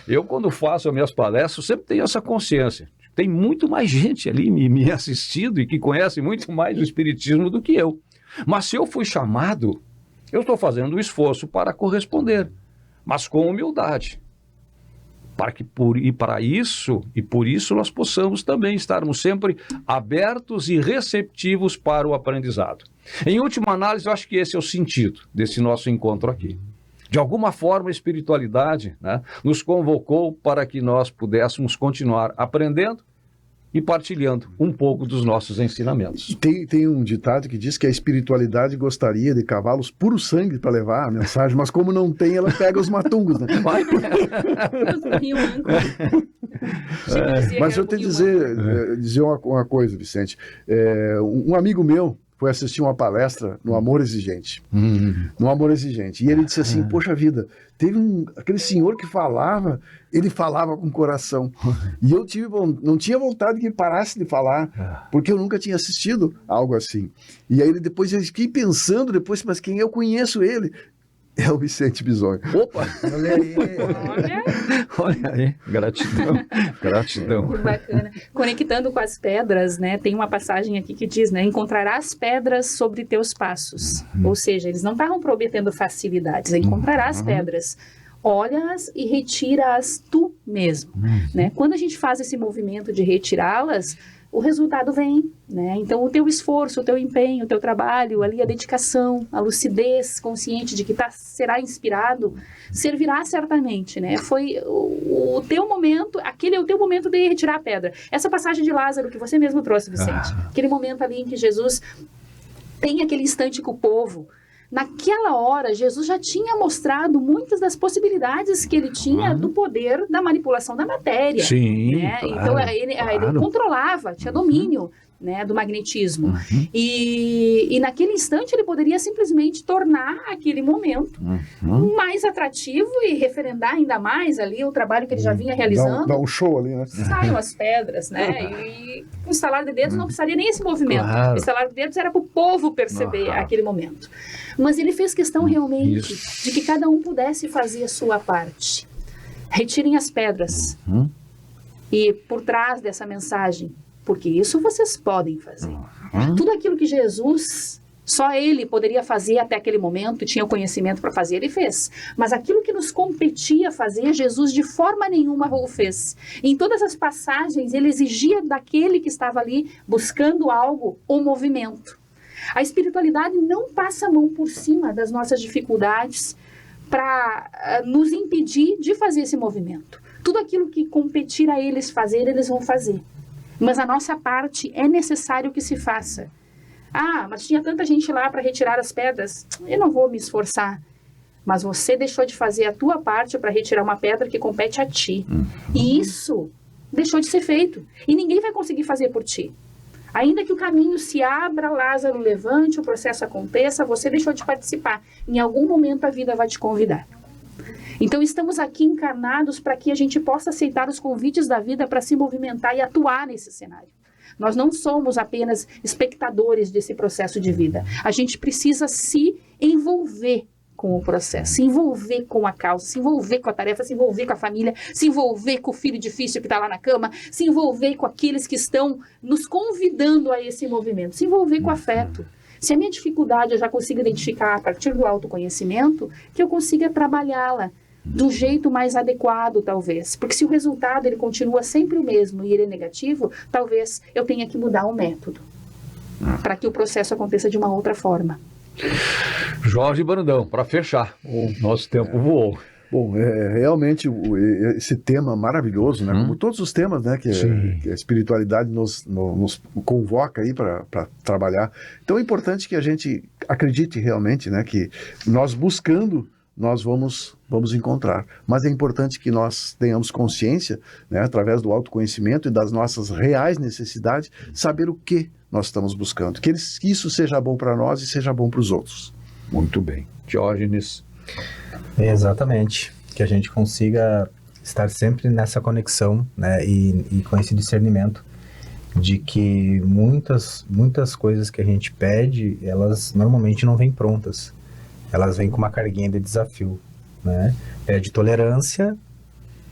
Eu, quando faço as minhas palestras, sempre tenho essa consciência. Tem muito mais gente ali me assistindo e que conhece muito mais o espiritismo do que eu. Mas se eu fui chamado, eu estou fazendo um esforço para corresponder, mas com humildade. Por isso nós possamos também estarmos sempre abertos e receptivos para o aprendizado. Em última análise, eu acho que esse é o sentido desse nosso encontro aqui. De alguma forma, a espiritualidade, né, nos convocou para que nós pudéssemos continuar aprendendo e partilhando um pouco dos nossos ensinamentos. Tem um ditado que diz que a espiritualidade gostaria de cavalos puro sangue para levar a mensagem, mas como não tem, ela pega os matungos, né? Mas eu tenho que dizer uma coisa, Vicente. Um amigo meu foi assistir uma palestra no Amor Exigente. No Amor Exigente. E ele disse assim, poxa vida, teve aquele senhor que falava, ele falava com o coração. E eu não tinha vontade que ele parasse de falar, porque eu nunca tinha assistido algo assim. E aí eu fiquei pensando depois, mas quem eu conheço ele? é o Vicente Bisonho. Opa! Olha aí. Olha aí, gratidão. Que bacana. Conectando com as pedras, né? Tem uma passagem aqui que diz, né? Encontrarás pedras sobre teus passos. Ou seja, eles não estavam prometendo facilidades. Encontrarás pedras. Olha-as e retira-as tu mesmo, né? Quando a gente faz esse movimento de retirá-las, o resultado vem, né? Então, o teu esforço, o teu empenho, o teu trabalho, ali a dedicação, a lucidez consciente de que será inspirado, servirá certamente, né? Foi o teu momento, aquele é o teu momento de retirar a pedra. Essa passagem de Lázaro que você mesmo trouxe, Vicente, aquele momento ali em que Jesus tem aquele instante com o povo. Naquela hora, Jesus já tinha mostrado muitas das possibilidades que ele tinha do poder da manipulação da matéria. Sim, né? claro, então, ele controlava, tinha domínio, né, do magnetismo. E naquele instante, ele poderia simplesmente tornar aquele momento mais atrativo e referendar ainda mais ali o trabalho que ele já vinha realizando. Dá um show ali, né? Saiam as pedras, né? E com o estalar de dedos não precisaria nem esse movimento. Claro. O estalar de dedos era para o povo perceber aquele momento. Mas ele fez questão realmente de que cada um pudesse fazer a sua parte. Retirem as pedras. E por trás dessa mensagem, porque isso vocês podem fazer. Tudo aquilo que Jesus, só ele poderia fazer até aquele momento, tinha o conhecimento para fazer, ele fez. Mas aquilo que nos competia fazer, Jesus de forma nenhuma o fez. Em todas as passagens, ele exigia daquele que estava ali buscando algo, um movimento. A espiritualidade não passa a mão por cima das nossas dificuldades para nos impedir de fazer esse movimento. Tudo aquilo que competir a eles fazer, eles vão fazer. Mas a nossa parte é necessário que se faça. Ah, mas tinha tanta gente lá para retirar as pedras. Eu não vou me esforçar. Mas você deixou de fazer a tua parte para retirar uma pedra que compete a ti. E isso deixou de ser feito. E ninguém vai conseguir fazer por ti. Ainda que o caminho se abra, Lázaro levante, o processo aconteça, você deixou de participar. Em algum momento a vida vai te convidar. Então estamos aqui encarnados para que a gente possa aceitar os convites da vida para se movimentar e atuar nesse cenário. Nós não somos apenas espectadores desse processo de vida. A gente precisa se envolver com o processo, se envolver com a causa, se envolver com a tarefa, se envolver com a família, se envolver com o filho difícil que está lá na cama, se envolver com aqueles que estão nos convidando a esse movimento, se envolver com afeto. Se a minha dificuldade eu já consigo identificar a partir do autoconhecimento, que eu consiga trabalhá-la do jeito mais adequado, talvez. Porque se o resultado ele continua sempre o mesmo e ele é negativo, talvez eu tenha que mudar o método para que o processo aconteça de uma outra forma. Jorge Brandão, para fechar, o nosso tempo voou. Bom, realmente esse tema maravilhoso, né? Como todos os temas, né? Que a espiritualidade nos convoca aí para trabalhar. Então é importante que a gente acredite realmente, né? Que nós buscando, nós vamos encontrar. Mas é importante que nós tenhamos consciência, né? Através do autoconhecimento e das nossas reais necessidades, saber o que nós estamos buscando. Que isso seja bom para nós e seja bom para os outros. Muito bem. Diógenes. Exatamente. Que a gente consiga estar sempre nessa conexão, né? E com esse discernimento de que muitas coisas que a gente pede, elas normalmente não vêm prontas. Elas vêm com uma carguinha de desafio, né? Pede tolerância,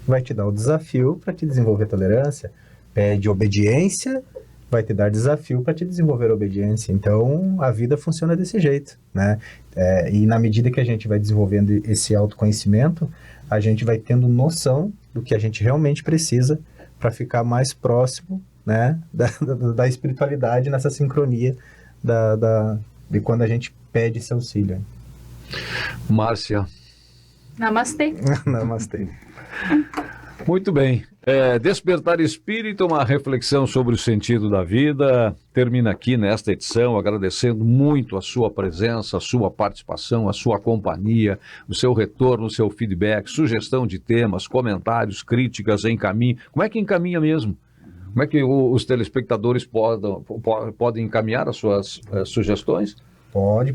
vai te dar o desafio para te desenvolver tolerância. Pede obediência, vai te dar desafio para te desenvolver obediência. Então, a vida funciona desse jeito, né? E na medida que a gente vai desenvolvendo esse autoconhecimento, a gente vai tendo noção do que a gente realmente precisa para ficar mais próximo, né, da espiritualidade, nessa sincronia de quando a gente pede esse auxílio. Márcia. Namastê. Namastê. Muito bem. Despertar Espírita, uma reflexão sobre o sentido da vida. Termina aqui nesta edição, agradecendo muito a sua presença, a sua participação, a sua companhia, o seu retorno, o seu feedback, sugestão de temas, comentários, críticas, encaminhe. Como é que encaminha mesmo? Como é que os telespectadores podem encaminhar as suas sugestões?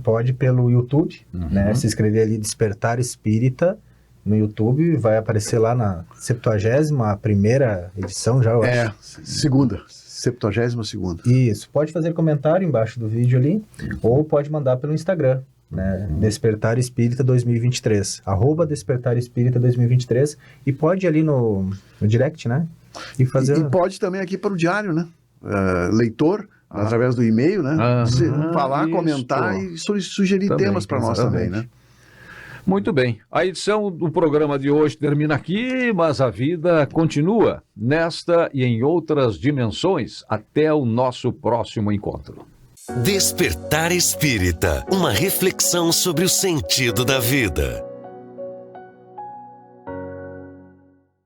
Pode pelo YouTube, né? Se inscrever ali, Despertar Espírita, no YouTube, vai aparecer lá na 71ª edição já, eu acho. 72ª. Isso, pode fazer comentário embaixo do vídeo ali, ou pode mandar pelo Instagram, né? Despertar Espírita 2023, @Despertar Espírita 2023, e pode ir ali no direct, né? E fazer... E pode também aqui para o diário, né? Leitor, através do e-mail, né? Falar, comentar e sugerir também, temas para nós também, né? Muito bem. A edição do programa de hoje termina aqui, mas a vida continua nesta e em outras dimensões. Até o nosso próximo encontro. Despertar Espírita, uma reflexão sobre o sentido da vida.